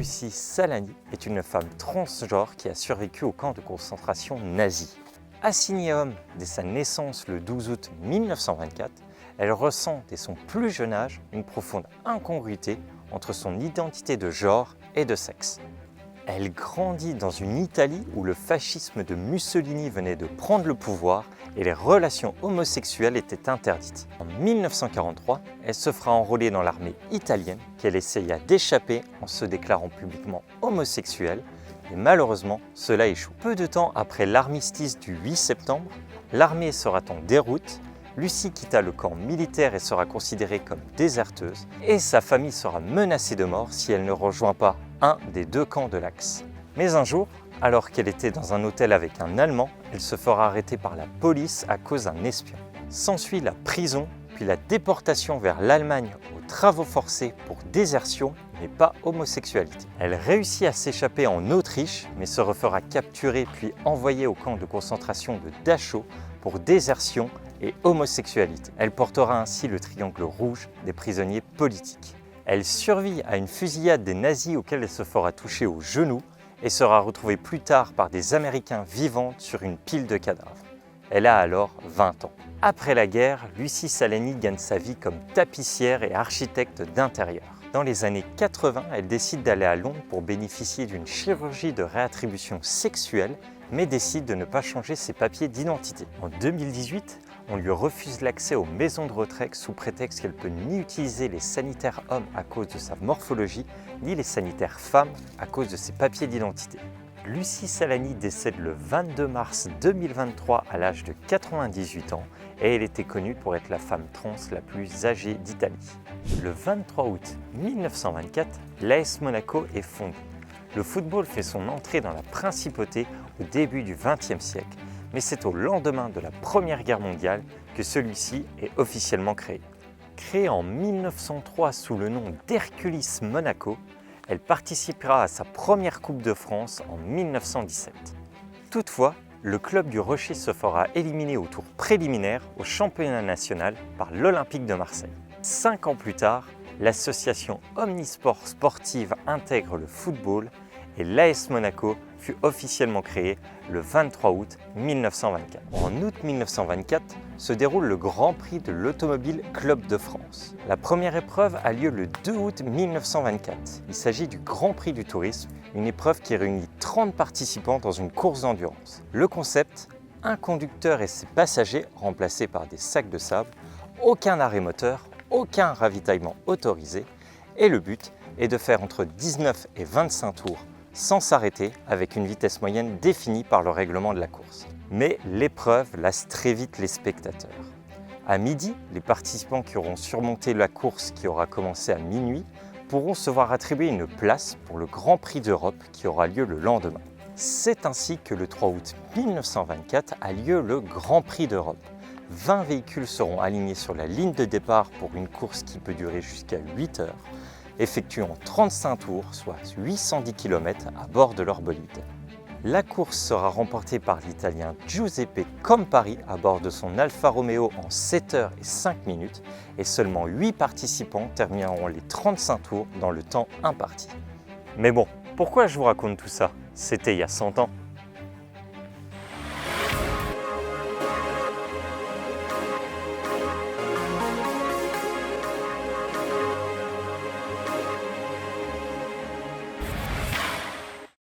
Lucie Salani est une femme transgenre qui a survécu au camp de concentration nazi. Assignée homme dès sa naissance le 12 août 1924, elle ressent dès son plus jeune âge une profonde incongruité entre son identité de genre et de sexe. Elle grandit dans une Italie où le fascisme de Mussolini venait de prendre le pouvoir et les relations homosexuelles étaient interdites. En 1943, elle se fera enrôler dans l'armée italienne qu'elle essaya d'échapper en se déclarant publiquement homosexuelle, et malheureusement, cela échoue. Peu de temps après l'armistice du 8 septembre, l'armée sera en déroute, Lucie quitta le camp militaire et sera considérée comme déserteuse, et sa famille sera menacée de mort si elle ne rejoint pas un des deux camps de l'Axe. Mais un jour, alors qu'elle était dans un hôtel avec un Allemand, elle se fera arrêter par la police à cause d'un espion. S'ensuit la prison, puis la déportation vers l'Allemagne aux travaux forcés pour désertion, mais pas homosexualité. Elle réussit à s'échapper en Autriche, mais se refera capturer puis envoyée au camp de concentration de Dachau pour désertion et homosexualité. Elle portera ainsi le triangle rouge des prisonniers politiques. Elle survit à une fusillade des nazis auquel elle se fera toucher au genou et sera retrouvée plus tard par des Américains vivantes sur une pile de cadavres. Elle a alors 20 ans. Après la guerre, Lucie Salani gagne sa vie comme tapissière et architecte d'intérieur. Dans les années 80, elle décide d'aller à Londres pour bénéficier d'une chirurgie de réattribution sexuelle, mais décide de ne pas changer ses papiers d'identité. En 2018, on lui refuse l'accès aux maisons de retraite sous prétexte qu'elle peut ni utiliser les sanitaires hommes à cause de sa morphologie, ni les sanitaires femmes à cause de ses papiers d'identité. Lucie Salani décède le 22 mars 2023 à l'âge de 98 ans et elle était connue pour être la femme trans la plus âgée d'Italie. Le 23 août 1924, l'AS Monaco est fondée. Le football fait son entrée dans la principauté au début du XXe siècle, mais c'est au lendemain de la Première Guerre mondiale que celui-ci est officiellement créé. Créée en 1903 sous le nom d'Hercules Monaco, elle participera à sa première Coupe de France en 1917. Toutefois, le club du Rocher se fera éliminer au tour préliminaire au championnat national par l'Olympique de Marseille. 5 ans plus tard, l'association Omnisport Sportive intègre le football et l'AS Monaco fut officiellement créé le 23 août 1924. En août 1924 se déroule le Grand Prix de l'Automobile Club de France. La première épreuve a lieu le 2 août 1924. Il s'agit du Grand Prix du tourisme, une épreuve qui réunit 30 participants dans une course d'endurance. Le concept, un conducteur et ses passagers remplacés par des sacs de sable, aucun arrêt moteur, aucun ravitaillement autorisé, et le but est de faire entre 19 et 25 tours sans s'arrêter avec une vitesse moyenne définie par le règlement de la course. Mais l'épreuve lasse très vite les spectateurs. À midi, les participants qui auront surmonté la course qui aura commencé à minuit pourront se voir attribuer une place pour le Grand Prix d'Europe qui aura lieu le lendemain. C'est ainsi que le 3 août 1924 a lieu le Grand Prix d'Europe. 20 véhicules seront alignés sur la ligne de départ pour une course qui peut durer jusqu'à 8 heures, effectuant 35 tours, soit 810 km à bord de leur bolide. La course sera remportée par l'Italien Giuseppe Campari à bord de son Alfa Romeo en 7 heures et 5 minutes et seulement 8 participants termineront les 35 tours dans le temps imparti. Mais bon, pourquoi je vous raconte tout ça? C'était il y a 100 ans.